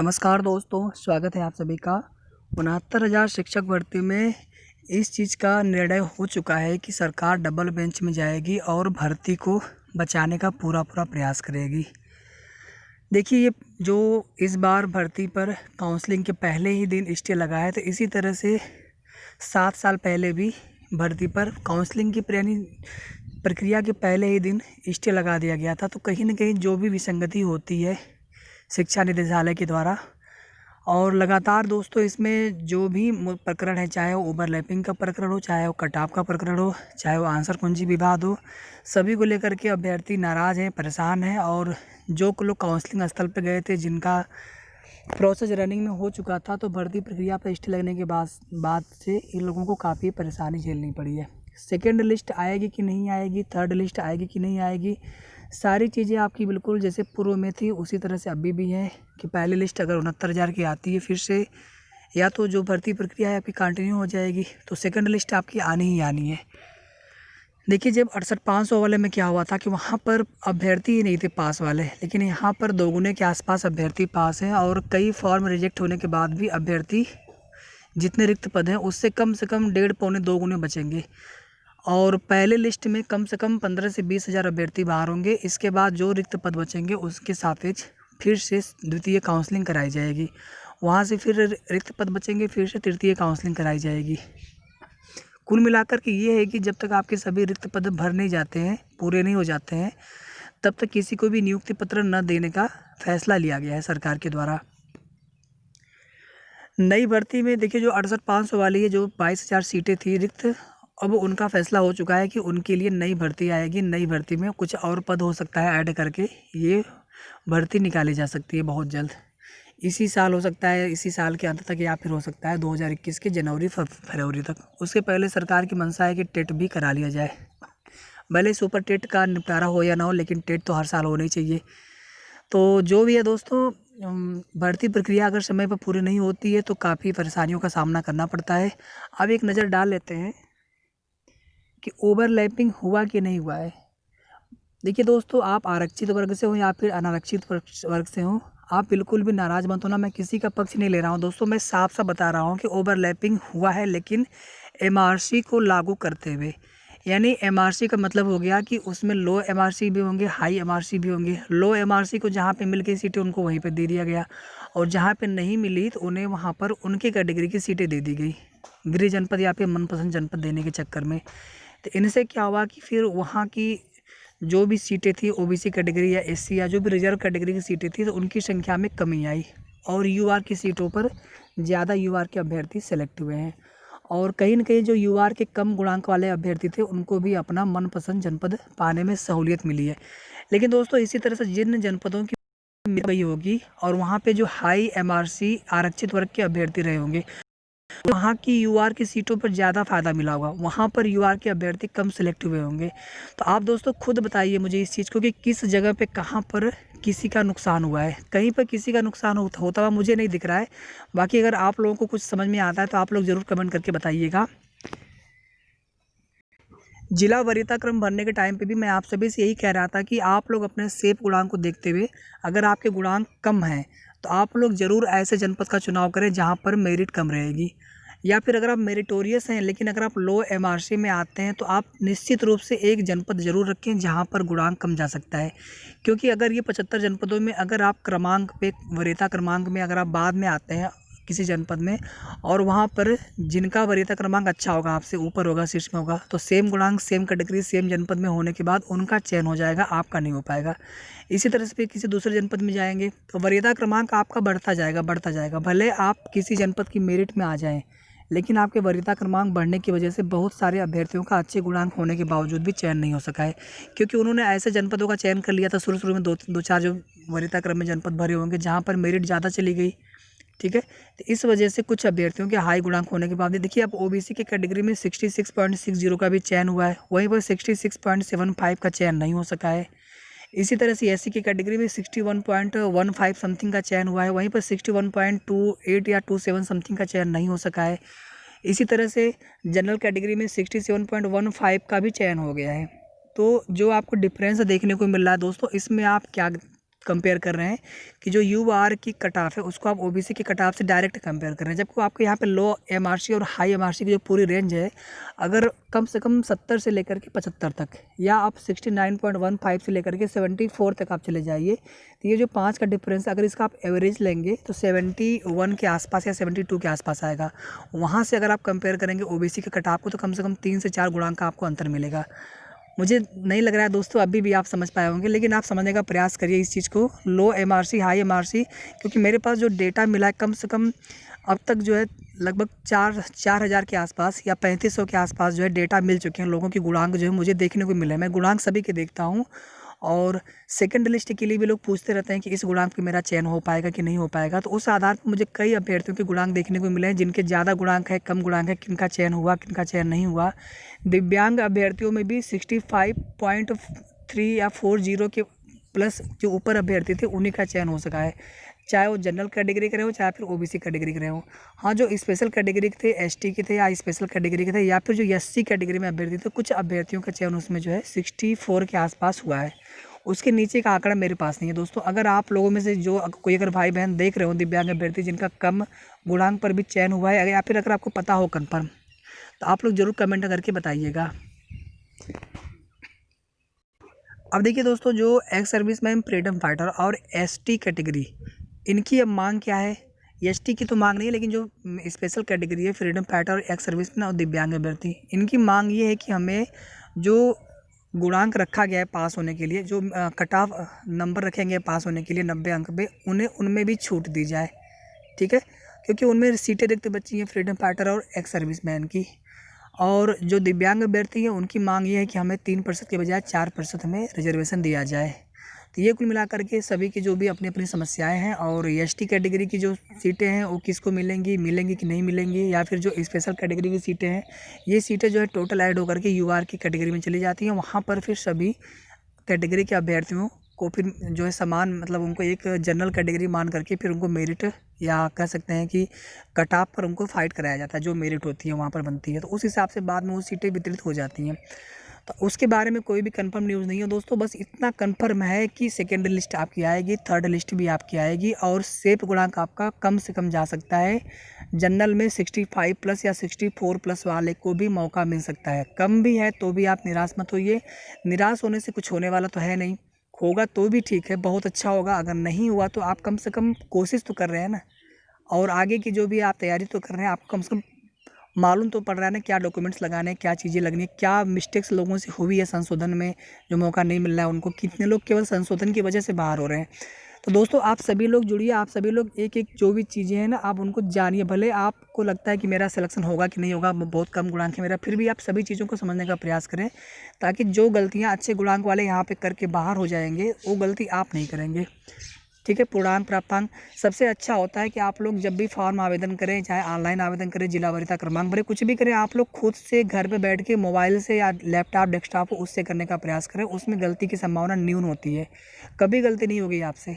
नमस्कार दोस्तों, स्वागत है आप सभी का। 69,000 शिक्षक भर्ती में इस चीज़ का निर्णय हो चुका है कि सरकार डबल बेंच में जाएगी और भर्ती को बचाने का पूरा प्रयास करेगी। देखिए, ये जो इस बार भर्ती पर काउंसलिंग के पहले ही दिन स्टे लगा है, तो इसी तरह से 7 साल पहले भी भर्ती पर काउंसलिंग की प्रक्रिया के पहले ही दिन स्टे लगा दिया गया था। तो कहीं न कहीं जो भी विसंगति होती है शिक्षा निदेशालय के द्वारा, और लगातार दोस्तों इसमें जो भी प्रकरण है, चाहे वो ओवरलैपिंग का प्रकरण हो, चाहे वो कट ऑफ का प्रकरण हो, चाहे वो आंसर कुंजी विवाद हो, सभी को लेकर के अभ्यर्थी नाराज़ हैं, परेशान हैं। और जो लोग काउंसलिंग स्थल पर गए थे, जिनका प्रोसेस रनिंग में हो चुका था, तो भर्ती प्रक्रिया पर स्टे लगने के बाद से इन लोगों को काफ़ी परेशानी झेलनी पड़ी है। सेकेंड लिस्ट आएगी कि नहीं आएगी, थर्ड लिस्ट आएगी कि नहीं आएगी, सारी चीज़ें आपकी बिल्कुल जैसे पूर्व में थी उसी तरह से अभी भी है कि पहली लिस्ट अगर 69,000 की आती है फिर से, या तो जो भर्ती प्रक्रिया है आपकी कंटिन्यू हो जाएगी, तो सेकंड लिस्ट आपकी आनी ही आनी है। देखिए, जब 68,500 वाले में क्या हुआ था कि वहाँ पर अभ्यर्थी ही नहीं थे पास वाले, लेकिन यहाँ पर दोगुने के आसपास अभ्यर्थी पास हैं और कई फॉर्म रिजेक्ट होने के बाद भी अभ्यर्थी जितने रिक्त पद हैं उससे कम से कम 1.5 पौने 2 गुने बचेंगे। और पहले लिस्ट में कम से कम 15 से 20 हज़ार अभ्यर्थी बाहर होंगे। इसके बाद जो रिक्त पद बचेंगे उसके सापेक्ष फिर से द्वितीय काउंसलिंग कराई जाएगी। वहाँ से फिर रिक्त पद बचेंगे, फिर से तृतीय काउंसलिंग कराई जाएगी। कुल मिलाकर के ये है कि जब तक आपके सभी रिक्त पद भर नहीं जाते हैं, पूरे नहीं हो जाते हैं, तब तक किसी को भी नियुक्ति पत्र न देने का फैसला लिया गया है सरकार के द्वारा। नई भर्ती में देखिए, जो 68,500 वाली है, जो 22,000 सीटें थी रिक्त, अब उनका फैसला हो चुका है कि उनके लिए नई भर्ती आएगी। नई भर्ती में कुछ और पद हो सकता है ऐड करके, ये भर्ती निकाली जा सकती है बहुत जल्द। इसी साल हो सकता है, इसी साल के अंत तक, या फिर हो सकता है 2021 के जनवरी फरवरी तक। उसके पहले सरकार की मंशा है कि टेट भी करा लिया जाए। भले सुपर टेट का निपटारा हो या ना हो, लेकिन टेट तो हर साल होना ही चाहिए। तो जो भी है दोस्तों, भर्ती प्रक्रिया अगर समय पर पूरी नहीं होती है तो काफ़ी परेशानियों का सामना करना पड़ता है। अब एक नज़र डाल लेते हैं कि ओवरलैपिंग हुआ कि नहीं हुआ है। देखिए दोस्तों, आप आरक्षित वर्ग से हो या फिर अनारक्षित वर्ग से हो, आप बिल्कुल भी नाराज़ मत होना। मैं किसी का पक्ष नहीं ले रहा हूँ दोस्तों, मैं साफ साफ बता रहा हूँ कि ओवरलैपिंग हुआ है, लेकिन एमआरसी को लागू करते हुए। यानी एमआरसी का मतलब हो गया कि उसमें लो एमआरसी भी होंगे, हाई एमआरसी भी होंगे। लो एमआरसी को जहाँ पे मिल गई सीटें उनको वहीं पे दे दिया गया, और जहाँ पे नहीं मिली तो उन्हें वहाँ पर उनके कैटेगरी की सीटें दे दी गई, गृह जनपद या फिर मनपसंद जनपद देने के चक्कर में। तो इनसे क्या हुआ कि फिर वहाँ की जो भी सीटें थी ओबीसी कैटेगरी या एससी या जो भी रिजर्व कैटेगरी की सीटें थी, तो उनकी संख्या में कमी आई और यूआर की सीटों पर ज़्यादा यूआर के अभ्यर्थी सेलेक्ट हुए हैं। और कहीं न कहीं जो यूआर के कम गुणांक वाले अभ्यर्थी थे उनको भी अपना मनपसंद जनपद पाने में सहूलियत मिली है। लेकिन दोस्तों, इसी तरह से जिन जनपदों की गई होगी और वहाँ पे जो हाई एमआरसी आरक्षित वर्ग के अभ्यर्थी रहे होंगे, वहाँ की यूआर की सीटों पर ज़्यादा फ़ायदा मिला होगा, वहाँ पर यूआर के अभ्यर्थी कम सिलेक्ट हुए होंगे। तो आप दोस्तों खुद बताइए मुझे इस चीज़ को कि किस जगह पे कहाँ पर किसी का नुकसान हुआ है। कहीं पर किसी का नुकसान होता हुआ मुझे नहीं दिख रहा है। बाकी अगर आप लोगों को कुछ समझ में आता है तो आप लोग ज़रूर कमेंट करके बताइएगा। जिला वरीयता क्रम भरने के टाइम पे भी मैं आप सभी से यही कह रहा था कि आप लोग अपने सेफ गुणांक को देखते हुए, अगर आपके गुणांक कम हैं तो आप लोग ज़रूर ऐसे जनपद का चुनाव करें जहाँ पर मेरिट कम रहेगी। या फिर अगर आप मेरिटोरियस हैं लेकिन अगर आप लो एमआरसी में आते हैं, तो आप निश्चित रूप से एक जनपद ज़रूर रखें जहाँ पर गुणांक कम जा सकता है। क्योंकि अगर ये 75 जनपदों में अगर आप क्रमांक पे, वरीयता क्रमांक में अगर आप बाद में आते हैं किसी जनपद में, और वहाँ पर जिनका वरीयता क्रमांक अच्छा होगा, आपसे ऊपर होगा, शीर्ष में होगा, तो सेम गुणांक, सेम कैटेगरी, सेम जनपद में होने के बाद उनका चयन हो जाएगा, आपका नहीं हो पाएगा। इसी तरह से फिर किसी दूसरे जनपद में जाएंगे तो वरीयता क्रमांक आपका बढ़ता जाएगा, बढ़ता जाएगा। भले आप किसी जनपद की मेरिट में आ जाएँ, लेकिन आपके वरीयता क्रमांक बढ़ने की वजह से बहुत सारे अभ्यर्थियों का अच्छे गुणांक होने के बावजूद भी चयन नहीं हो सका है, क्योंकि उन्होंने ऐसे जनपदों का चयन कर लिया था शुरू में, दो चार जो वरीयता क्रम में जनपद भरे होंगे जहाँ पर मेरिट ज़्यादा चली गई। ठीक है, तो इस वजह से कुछ अभ्यर्थियों के हाई गुणांक होने के बाद देखिए, अब ओबीसी की कैटेगरी में 66.60 का भी चयन हुआ है, वहीं पर 66.75 का चयन नहीं हो सका है। इसी तरह से एससी की कैटेगरी में 61.15 समथिंग का चयन हुआ है, वहीं पर 61.28 या 27 समथिंग का चयन नहीं हो सका है। इसी तरह से जनरल कैटेगरी में 67.15 का भी चयन हो गया है। तो जो आपको डिफरेंस देखने को मिल रहा है दोस्तों, इसमें आप क्या कंपेयर कर रहे हैं कि जो यूआर की कट ऑफ है उसको आप ओबीसी की कट ऑफ से डायरेक्ट कंपेयर कर रहे हैं, जबकि आपको यहाँ पे लो एमआरसी और हाई एमआरसी की जो पूरी रेंज है, अगर कम से कम 70 से लेकर के 75 तक, या आप 69.15 से लेकर के 74 तक आप चले जाइए, तो ये जो 5 का डिफरेंस अगर इसका आप एवरेज लेंगे तो 71 के आसपास या 72 के आसपास आएगा। वहाँ से अगर आप कंपेयर करेंगे ओबीसी के कट ऑफ को तो कम से कम 3 से 4 गुणांक का आपको अंतर मिलेगा। मुझे नहीं लग रहा है दोस्तों अभी भी आप समझ पाए होंगे, लेकिन आप समझने का प्रयास करिए इस चीज़ को, लो एमआरसी हाई एमआरसी, क्योंकि मेरे पास जो डेटा मिला है कम से कम अब तक जो है लगभग 4,000 के आसपास या 3500 के आसपास जो है डेटा मिल चुके हैं लोगों की गुणांक जो है मुझे देखने को मिले हैं। मैं गुणांक सभी के देखता हूँ, और सेकंड लिस्ट के लिए भी लोग पूछते रहते हैं कि इस गुणांक पे मेरा चयन हो पाएगा कि नहीं हो पाएगा, तो उस आधार पर मुझे कई अभ्यर्थियों के गुणांक देखने को मिले हैं जिनके ज़्यादा गुणांक है, कम गुणांक है, किनका चयन हुआ किनका चयन नहीं हुआ। दिव्यांग अभ्यर्थियों में भी 65.3 या 40 के प्लस जो ऊपर अभ्यर्थी थे उन्हीं का चयन हो सका है, चाहे वो जनरल कैटेगरी के रहे हो चाहे फिर ओबीसी कैटेगरी के रहे हो। हाँ, जो स्पेशल कैटेगरी के थे, एसटी के थे या स्पेशल कैटेगरी के थे या फिर जो एससी कैटेगरी में अभ्यर्थी थे, कुछ अभ्यर्थियों का चयन उसमें जो है 64 के आसपास हुआ है। उसके नीचे का आंकड़ा मेरे पास नहीं है दोस्तों। अगर आप लोगों में से जो कोई अगर भाई बहन देख रहे हो दिव्यांग अभ्यर्थी जिनका कम गुणांक पर भी चयन हुआ है, या फिर अगर आपको पता हो कन्फर्म, तो आप लोग ज़रूर कमेंट करके बताइएगा। अब देखिए दोस्तों, जो एक्स सर्विसमैन, फ्रीडम फाइटर और एसटी कैटेगरी, इनकी अब मांग क्या है। एसटी की तो मांग नहीं है, लेकिन जो स्पेशल कैटेगरी है, फ्रीडम फाइटर और एक्स सर्विसमैन और दिव्यांग अभ्यर्थी, इनकी मांग ये है कि हमें जो गुणांक रखा गया है पास होने के लिए, जो कट ऑफ नंबर रखेंगे पास होने के लिए 90 अंक पे, उन्हें उनमें भी छूट दी जाए, ठीक है, क्योंकि उनमें सीटें रिक्त बची हैं फ्रीडम फाइटर और एक्स सर्विसमैन की। और जो दिव्यांग अभ्यर्थी हैं उनकी मांग ये है कि हमें 3% के बजाय 4% हमें रिजर्वेशन दिया जाए। तो ये कुल मिलाकर के सभी की जो भी अपनी अपनी समस्याएं हैं, और एसटी कैटेगरी की जो सीटें हैं वो किसको मिलेंगी कि नहीं मिलेंगी, या फिर जो स्पेशल कैटेगरी की सीटें हैं, ये सीटें जो है टोटल ऐड होकर के यूआर की कैटेगरी में चली जाती हैं। वहाँ पर फिर सभी कैटेगरी के अभ्यर्थियों को फिर जो है समान, मतलब उनको एक जनरल कैटेगरी मान करके फिर उनको मेरिट, या कह सकते हैं कि कट ऑफ पर उनको फाइट कराया जाता है, जो मेरिट होती है वहाँ पर बनती है, तो उस हिसाब से बाद में वो सीटें वितरित हो जाती हैं। तो उसके बारे में कोई भी कंफर्म न्यूज़ नहीं है दोस्तों, बस इतना कंफर्म है कि सेकेंड लिस्ट आपकी आएगी, थर्ड लिस्ट भी आपकी आएगी, और सेफ गुणांक आपका कम से कम जा सकता है। जनरल में 65 प्लस या 64 प्लस वाले को भी मौका मिल सकता है, कम भी है तो भी आप निराश मत होइए। निराश होने से कुछ होने वाला तो है नहीं, होगा तो भी ठीक है, बहुत अच्छा होगा, अगर नहीं हुआ तो आप कम से कम कोशिश तो कर रहे हैं ना, और आगे की जो भी आप तैयारी तो कर रहे हैं, आपको कम से कम मालूम तो पड़ रहा है ना क्या डॉक्यूमेंट्स लगाने हैं, क्या चीज़ें लगनी है, क्या मिस्टेक्स लोगों से हुई है संशोधन में, जो मौका नहीं मिल रहा है उनको, कितने लोग केवल संशोधन की वजह से बाहर हो रहे हैं। तो दोस्तों आप सभी लोग जुड़िए, आप सभी लोग एक एक जो भी चीज़ें हैं ना आप उनको जानिए। भले आपको लगता है कि मेरा सिलेक्शन होगा कि नहीं होगा, बहुत कम गुणांक है मेरा, फिर भी आप सभी चीज़ों को समझने का प्रयास करें, ताकि जो गलतियाँ अच्छे गुणांक वाले यहाँ पे करके बाहर हो जाएंगे वो गलती आप नहीं करेंगे, ठीक है। पूर्णांक प्राप्तांक सबसे अच्छा होता है कि आप लोग जब भी फॉर्म आवेदन करें, चाहे ऑनलाइन आवेदन करें, जिला वरीयता क्रमांक भरें, कुछ भी करें, आप लोग खुद से घर पे बैठ के मोबाइल से या लैपटॉप डेस्कटॉप उससे करने का प्रयास करें, उसमें गलती की संभावना न्यून होती है, कभी गलती नहीं होगी आपसे,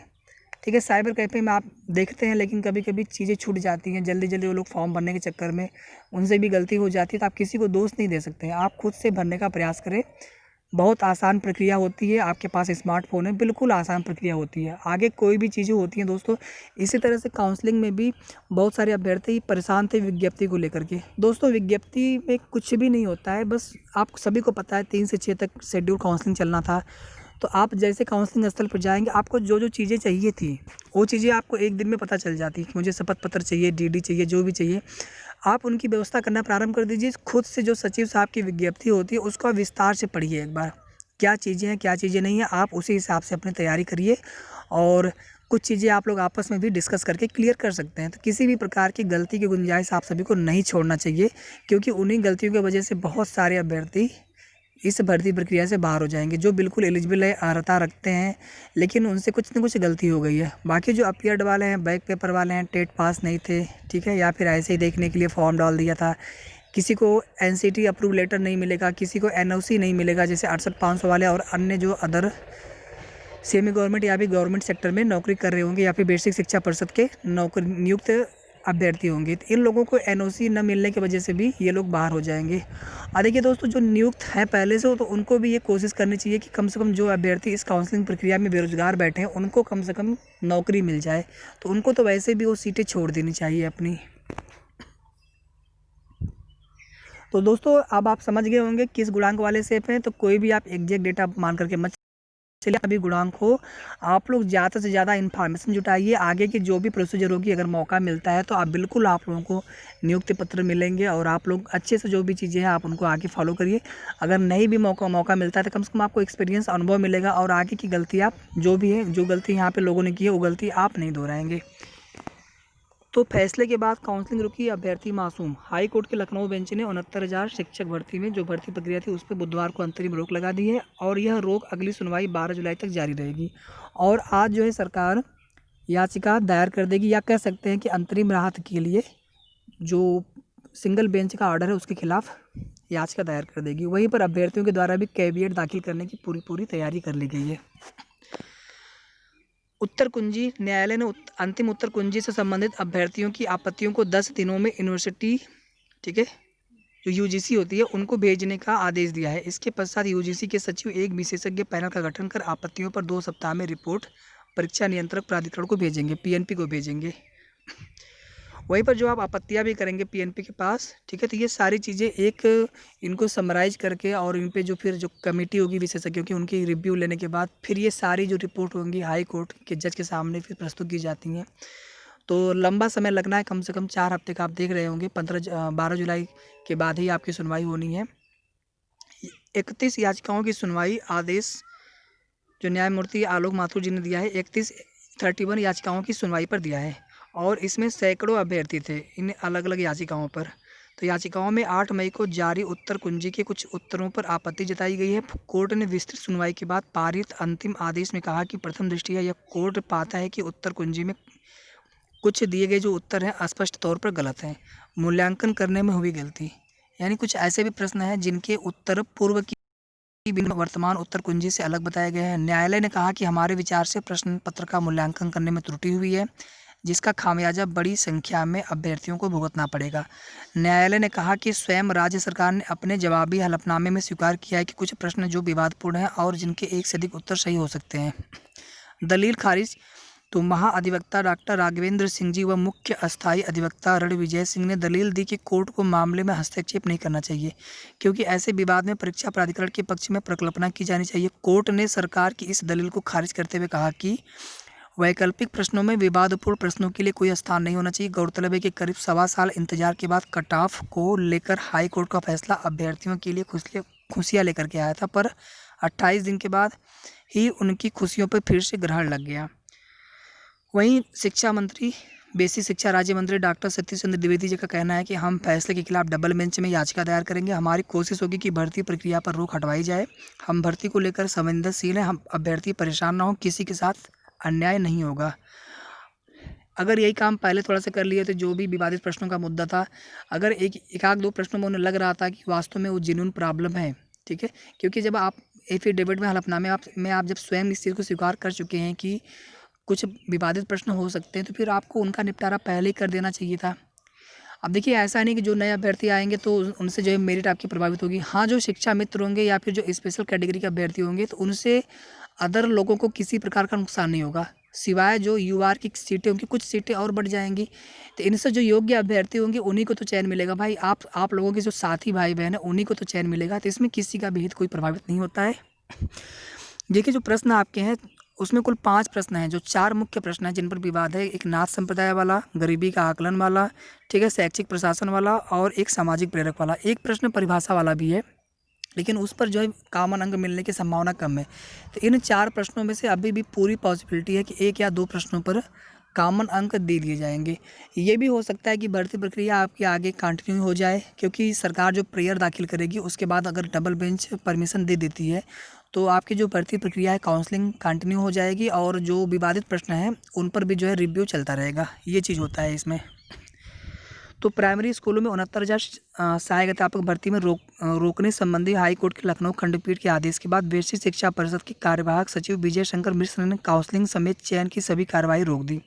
ठीक है। साइबर कैफ़े में आप देखते हैं, लेकिन कभी कभी चीज़ें छूट जाती हैं, जल्दी जल्दी वो लोग फॉर्म भरने के चक्कर में उनसे भी गलती हो जाती है, तो आप किसी को दोष नहीं दे सकते हैं, आप खुद से भरने का प्रयास करें। बहुत आसान प्रक्रिया होती है, आपके पास स्मार्टफोन है, बिल्कुल आसान प्रक्रिया होती है, आगे कोई भी चीज़ें होती हैं दोस्तों। इसी तरह से काउंसलिंग में भी बहुत सारे अभ्यर्थी परेशान थे विज्ञप्ति को लेकर के। दोस्तों विज्ञप्ति में कुछ भी नहीं होता है, बस आप सभी को पता है 3 से 6 तक शेड्यूल काउंसलिंग चलना था, तो आप जैसे काउंसलिंग स्थल पर जाएंगे, आपको जो जो चीज़ें चाहिए थी वो चीज़ें आपको एक दिन में पता चल जाती कि मुझे शपथ पत्र चाहिए, डीडी चाहिए, जो भी चाहिए, आप उनकी व्यवस्था करना प्रारंभ कर दीजिए। खुद से जो सचिव साहब की विज्ञप्ति होती है उसका विस्तार से पढ़िए एक बार, क्या चीज़ें हैं क्या चीज़ें नहीं हैं, आप उसी हिसाब से अपनी तैयारी करिए, और कुछ चीज़ें आप लोग आपस में भी डिस्कस करके क्लियर कर सकते हैं। तो किसी भी प्रकार की गलती की गुंजाइश आप सभी को नहीं छोड़ना चाहिए, क्योंकि उन्हीं गलतियों की वजह से बहुत सारे अभ्यर्थी इस भर्ती प्रक्रिया से बाहर हो जाएंगे, जो बिल्कुल एलिजिबल है, अर्हता रखते हैं, लेकिन उनसे कुछ न कुछ गलती हो गई है। बाकी जो अपीयर्ड वाले हैं, बैक पेपर वाले हैं, टेट पास नहीं थे, ठीक है, या फिर ऐसे ही देखने के लिए फॉर्म डाल दिया था, किसी को एनसीटी अप्रूव लेटर नहीं मिलेगा, किसी को एनओसी नहीं मिलेगा, जैसे 68,500 वाले और अन्य जो अदर सेमी गवर्नमेंट या फिर गवर्नमेंट सेक्टर में नौकरी कर रहे होंगे, या फिर बेसिक शिक्षा परिषद के नौकरी नियुक्त अभ्यर्थी होंगे, तो इन लोगों को एनओसी न मिलने की वजह से भी ये लोग बाहर हो जाएंगे। और देखिए दोस्तों, जो नियुक्त हैं पहले से, तो उनको भी ये कोशिश करनी चाहिए कि कम से कम जो अभ्यर्थी इस काउंसलिंग प्रक्रिया में बेरोजगार बैठे हैं उनको कम से कम नौकरी मिल जाए। तो उनको तो वैसे भी वो सीटें छोड़ देनी चाहिए अपनी। तो दोस्तों, अब आप समझ गए होंगे किस गुणांक वाले सेफ हैं। तो कोई भी आप एग्जैक्ट डेटा मान करके मत चलिए, अभी गुणांक हो, आप लोग ज़्यादा से ज़्यादा इन्फॉर्मेशन जुटाइए। आगे की जो भी प्रोसीजर होगी, अगर मौका मिलता है तो आप बिल्कुल, आप लोगों को नियुक्ति पत्र मिलेंगे और आप लोग अच्छे से जो भी चीज़ें हैं आप उनको आगे फॉलो करिए। अगर नहीं भी मौका मिलता है तो कम से कम आपको एक्सपीरियंस, अनुभव मिलेगा और आगे की गलती आप जो भी है, जो गलती यहाँ पे लोगों ने की है वो गलती आप नहीं दोहराएंगे। तो फैसले के बाद काउंसलिंग रुकी, अभ्यर्थी मासूम। हाई कोर्ट के लखनऊ बेंच ने 69,000 शिक्षक भर्ती में जो भर्ती प्रक्रिया थी उस पर बुधवार को अंतरिम रोक लगा दी है और यह रोक अगली सुनवाई 12 जुलाई तक जारी रहेगी। और आज जो है सरकार याचिका दायर कर देगी, या कह सकते हैं कि अंतरिम राहत के लिए जो सिंगल बेंच का ऑर्डर है उसके खिलाफ याचिका दायर कर देगी। वहीं पर अभ्यर्थियों के द्वारा भी कैविएट दाखिल करने की पूरी तैयारी कर ली गई है। उत्तर कुंजी न्यायालय ने अंतिम उत्तर कुंजी से संबंधित अभ्यर्थियों की आपत्तियों को 10 दिनों में यूनिवर्सिटी, ठीक है, जो यूजीसी होती है उनको भेजने का आदेश दिया है। इसके पश्चात यूजीसी के सचिव एक विशेषज्ञ पैनल का गठन कर आपत्तियों पर 2 सप्ताह में रिपोर्ट परीक्षा नियंत्रक प्राधिकरण को भेजेंगे, पीएनपी को भेजेंगे। वहीं पर जो आप आपत्तियां भी करेंगे पीएनपी के पास, ठीक है, तो ये सारी चीज़ें एक इनको समराइज करके और इन पे जो फिर जो कमेटी होगी विशेषज्ञों की, उनकी रिव्यू लेने के बाद फिर ये सारी जो रिपोर्ट होंगी हाई कोर्ट के जज के सामने फिर प्रस्तुत की जाती हैं। तो लंबा समय लगना है, कम से कम 4 हफ्ते का आप देख रहे होंगे। 12 जुलाई के बाद ही आपकी सुनवाई होनी है। 31 याचिकाओं की सुनवाई आदेश जो न्यायमूर्ति आलोक माथुर जी ने दिया है 31 याचिकाओं की सुनवाई पर दिया है और इसमें सैकड़ों अभ्यर्थी थे इन अलग अलग याचिकाओं पर। तो याचिकाओं में 8 मई को जारी उत्तर कुंजी के कुछ उत्तरों पर आपत्ति जताई गई है। कोर्ट ने विस्तृत सुनवाई के बाद पारित अंतिम आदेश में कहा कि प्रथम दृष्टया यह कोर्ट पाता है कि उत्तर कुंजी में कुछ दिए गए जो उत्तर हैं स्पष्ट तौर पर गलत हैं, मूल्यांकन करने में हुई गलती। यानी कुछ ऐसे भी प्रश्न हैं जिनके उत्तर पूर्व की वर्तमान उत्तर कुंजी से अलग बताए गए हैं। न्यायालय ने कहा कि हमारे विचार से प्रश्न पत्र का मूल्यांकन करने में त्रुटि हुई है, जिसका खामियाजा बड़ी संख्या में अभ्यर्थियों को भुगतना पड़ेगा। न्यायालय ने कहा कि स्वयं राज्य सरकार ने अपने जवाबी हलफनामे में स्वीकार किया है कि कुछ प्रश्न जो विवादपूर्ण हैं और जिनके एक से अधिक उत्तर सही हो सकते हैं। दलील खारिज। तो महाअधिवक्ता डॉक्टर राघवेंद्र सिंह जी व मुख्य अस्थायी अधिवक्ता रणविजय सिंह ने दलील दी कि कोर्ट को मामले में हस्तक्षेप नहीं करना चाहिए, क्योंकि ऐसे विवाद में परीक्षा प्राधिकरण के पक्ष में प्रकल्पना की जानी चाहिए। कोर्ट ने सरकार की इस दलील को खारिज करते हुए कहा कि वैकल्पिक प्रश्नों में विवादपूर्ण प्रश्नों के लिए कोई स्थान नहीं होना चाहिए। गौरतलब है कि करीब 1.25 साल इंतजार के बाद कट ऑफ को लेकर हाई कोर्ट का फैसला अभ्यर्थियों के लिए खुशियाँ लेकर के आया था, पर 28 दिन के बाद ही उनकी खुशियों पर फिर से ग्रहण लग गया। वहीं शिक्षा मंत्री, बेसिक शिक्षा राज्य मंत्री डॉक्टर सतीश चंद्र द्विवेदी जी का कहना है कि हम फैसले के खिलाफ डबल बेंच में याचिका दायर करेंगे। हमारी कोशिश होगी कि भर्ती प्रक्रिया पर रोक हटवाई जाए। हम भर्ती को लेकर संवेदनशील हैं, हम अभ्यर्थी परेशान ना हो, किसी के साथ अन्याय नहीं होगा। अगर यही काम पहले थोड़ा सा कर लिए तो जो भी विवादित प्रश्नों का मुद्दा था, अगर एक आध दो प्रश्नों में उन्हें लग रहा था कि वास्तव में वो जेन्युइन प्रॉब्लम है, ठीक है, क्योंकि जब आप एफिडेविट में हलफनामे आप जब स्वयं इस चीज़ को स्वीकार कर चुके हैं कि कुछ विवादित प्रश्न हो सकते हैं, तो फिर आपको उनका निपटारा पहले ही कर देना चाहिए था। अब देखिए, ऐसा नहीं कि जो नए अभ्यर्थी आएंगे तो उनसे जो है मेरिट आपकी प्रभावित होगी। हाँ, जो शिक्षा मित्र होंगे या फिर जो स्पेशल कैटेगरी के अभ्यर्थी होंगे तो उनसे अदर लोगों को किसी प्रकार का नुकसान नहीं होगा, सिवाय जो यूआर की सीटें होंगी, कुछ सीटें और बढ़ जाएंगी। तो इनसे जो योग्य अभ्यर्थी होंगे उन्हीं को तो चयन मिलेगा। भाई, आप लोगों के जो साथी भाई बहन हैं उन्हीं को तो चयन मिलेगा। तो इसमें किसी का भी हित कोई प्रभावित नहीं होता है। देखिए, जो प्रश्न आपके हैं उसमें कुल 5 प्रश्न हैं, जो 4 मुख्य प्रश्न हैं जिन पर विवाद है। एक नाथ संप्रदाय वाला, गरीबी का आकलन वाला, ठीक है, शैक्षिक प्रशासन वाला और एक सामाजिक प्रेरक वाला। एक प्रश्न परिभाषा वाला भी है, लेकिन उस पर जो है कॉमन अंक मिलने की संभावना कम है। तो इन 4 प्रश्नों में से अभी भी पूरी पॉसिबिलिटी है कि 1 या 2 प्रश्नों पर कॉमन अंक दे दिए जाएंगे। ये भी हो सकता है कि भर्ती प्रक्रिया आपकी आगे कंटिन्यू हो जाए, क्योंकि सरकार जो प्रेयर दाखिल करेगी उसके बाद अगर डबल बेंच परमिशन दे देती है तो आपकी जो भर्ती प्रक्रिया है काउंसलिंग कंटिन्यू हो जाएगी और जो विवादित प्रश्न हैं उन पर भी जो है रिव्यू चलता रहेगा। ये चीज़ होता है इसमें। तो प्राइमरी स्कूलों में 69,000 सहायक अध्यापक भर्ती में रोकने संबंधी हाईकोर्ट के लखनऊ खंडपीठ के आदेश के बाद बेसिक शिक्षा परिषद के कार्यवाहक सचिव विजय शंकर मिश्र ने काउंसलिंग समेत चयन की सभी कार्रवाई रोक दी,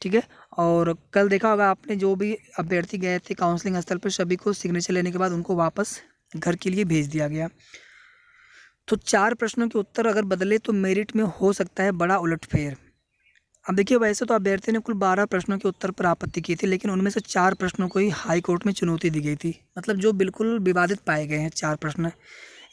ठीक है। और कल देखा होगा आपने, जो भी अभ्यर्थी गए थे काउंसलिंग स्थल पर, सभी को सिग्नेचर लेने के बाद उनको वापस घर के लिए भेज दिया गया। तो 4 प्रश्नों के उत्तर अगर बदले तो मेरिट में हो सकता है बड़ा उलटफेर। अब देखिए, वैसे तो अभ्यर्थी ने कुल 12 प्रश्नों के उत्तर पर आपत्ति की थी, लेकिन उनमें से 4 प्रश्नों को ही हाई कोर्ट में चुनौती दी गई थी, मतलब जो बिल्कुल विवादित पाए गए हैं 4 प्रश्न।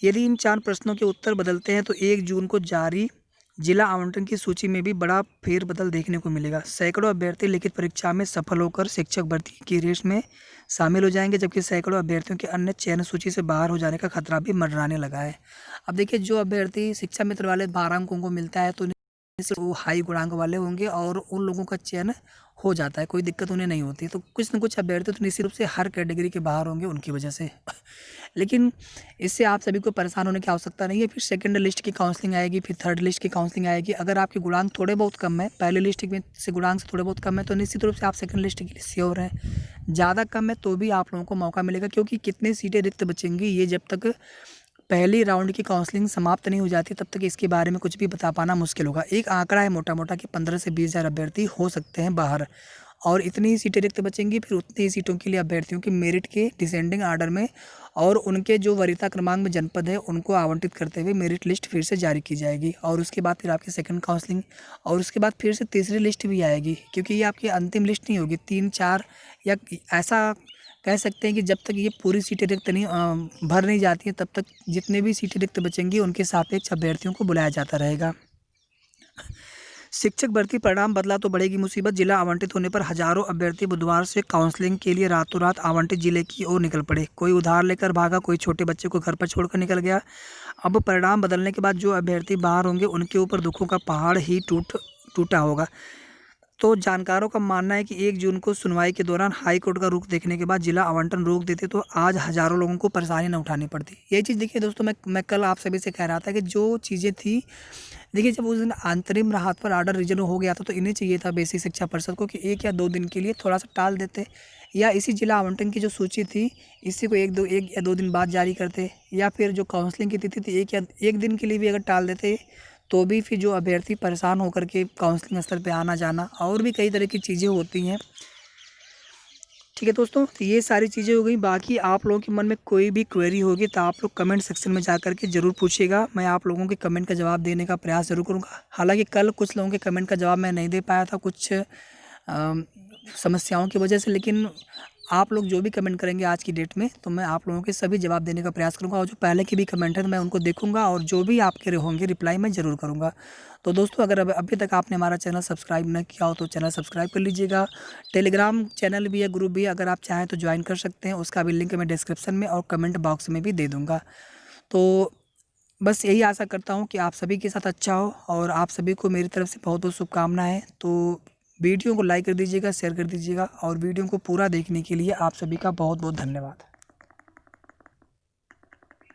यदि इन 4 प्रश्नों के उत्तर बदलते हैं तो 1 जून को जारी जिला आवंटन की सूची में भी बड़ा फेरबदल देखने को मिलेगा। सैकड़ों अभ्यर्थी लिखित परीक्षा में सफल होकर शिक्षक भर्ती की रेस में शामिल हो जाएंगे, जबकि सैकड़ों अभ्यर्थियों के अन्य चयन सूची से बाहर हो जाने का खतरा भी मंडराने लगा है। अब देखिए, जो अभ्यर्थी शिक्षा मित्र वाले 12 अंकों को मिलता है तो वो हाई गुणांक वाले होंगे और उन लोगों का चयन हो जाता है, कोई दिक्कत उन्हें नहीं होती। तो कुछ न कुछ अभ्यर्थी तो निश्चित रूप से हर कैटेगरी के बाहर होंगे उनकी वजह से। लेकिन इससे आप सभी को परेशान होने की आवश्यकता नहीं है। फिर सेकंड लिस्ट की काउंसलिंग आएगी, फिर थर्ड लिस्ट की काउंसलिंग आएगी। अगर आपके गुणांक थोड़े बहुत कम है, पहले लिस्ट में से गुणांक से थोड़े बहुत कम है, तो निश्चित रूप से आप सेकंड लिस्ट के लिए श्योर हैं। ज़्यादा कम है तो भी आप लोगों को मौका मिलेगा, क्योंकि कितनी सीटें रिक्त बचेंगी ये जब तक पहली राउंड की काउंसलिंग समाप्त नहीं हो जाती तब तक इसके बारे में कुछ भी बता पाना मुश्किल होगा। एक आंकड़ा है मोटा मोटा कि 15 से 20 हज़ार अभ्यर्थी हो सकते हैं बाहर, और इतनी ही सीटें रिक्त बचेंगी। फिर उतनी ही सीटों के लिए अभ्यर्थियों की मेरिट के डिसेंडिंग आर्डर में और उनके जो वरीयता क्रमांक में जनपद है उनको आवंटित करते हुए मेरिट लिस्ट फिर से जारी की जाएगी। और उसके बाद फिर आपकी सेकंड काउंसलिंग, और उसके बाद फिर से तीसरी लिस्ट भी आएगी, क्योंकि ये आपकी अंतिम लिस्ट नहीं होगी। 3-4 या ऐसा कह सकते हैं कि जब तक ये पूरी सीटें रिक्त नहीं भर नहीं जाती हैं तब तक जितने भी सीटें रिक्त बचेंगी उनके सापेक्ष अभ्यर्थियों को बुलाया जाता रहेगा। शिक्षक भर्ती परिणाम बदला तो बढ़ेगी मुसीबत। जिला आवंटित होने पर हजारों अभ्यर्थी बुधवार से काउंसलिंग के लिए रातों रात आवंटित जिले की ओर निकल पड़े। कोई उधार लेकर भागा, कोई छोटे बच्चे को घर पर छोड़कर निकल गया। अब परिणाम बदलने के बाद जो अभ्यर्थी बाहर होंगे उनके ऊपर दुखों का पहाड़ ही टूटा होगा। तो जानकारों का मानना है कि 1 जून को सुनवाई के दौरान हाई कोर्ट का रुख देखने के बाद जिला आवंटन रोक देते तो आज हज़ारों लोगों को परेशानी न उठानी पड़ती। यही चीज़ देखिए दोस्तों, मैं कल आप सभी से कह रहा था कि जो चीज़ें थी, देखिए जब उस दिन अंतरिम राहत पर आर्डर रिजर्व हो गया था तो इन्हें चाहिए था बेसिक शिक्षा परिषद को कि 1 या 2 दिन के लिए थोड़ा सा टाल देते, या इसी जिला आवंटन की जो सूची थी इसी को 1 या 2 दिन बाद जारी करते, या फिर जो काउंसलिंग की तिथि थी 1 दिन के लिए भी अगर टाल देते तो भी फिर जो अभ्यर्थी परेशान होकर के काउंसलिंग स्तर पे आना जाना और भी कई तरह की चीज़ें होती हैं। ठीक है दोस्तों, तो ये सारी चीज़ें हो गई। बाकी आप लोगों के मन में कोई भी क्वेरी होगी तो आप लोग कमेंट सेक्शन में जा कर के ज़रूर पूछिएगा। मैं आप लोगों के कमेंट का जवाब देने का प्रयास ज़रूर करूँगा। हालांकि कल कुछ लोगों के कमेंट का जवाब मैं नहीं दे पाया था कुछ समस्याओं की वजह से, लेकिन आप लोग जो भी कमेंट करेंगे आज की डेट में तो मैं आप लोगों के सभी जवाब देने का प्रयास करूंगा, और जो पहले के भी कमेंट है मैं उनको देखूंगा और जो भी आपके होंगे रिप्लाई मैं ज़रूर करूंगा। तो दोस्तों, अगर अभी तक आपने हमारा चैनल सब्सक्राइब न किया हो तो चैनल सब्सक्राइब कर लीजिएगा। टेलीग्राम चैनल भी है, ग्रुप भी है, अगर आप चाहें तो ज्वाइन कर सकते हैं। उसका भी लिंक मैं डिस्क्रिप्शन में और कमेंट बॉक्स में भी दे दूँगा। तो बस यही आशा करता हूँ कि आप सभी के साथ अच्छा हो, और आप सभी को मेरी तरफ से बहुत बहुत शुभकामनाएँ। तो वीडियो को लाइक कर दीजिएगा, शेयर कर दीजिएगा, और वीडियो को पूरा देखने के लिए आप सभी का बहुत बहुत धन्यवाद।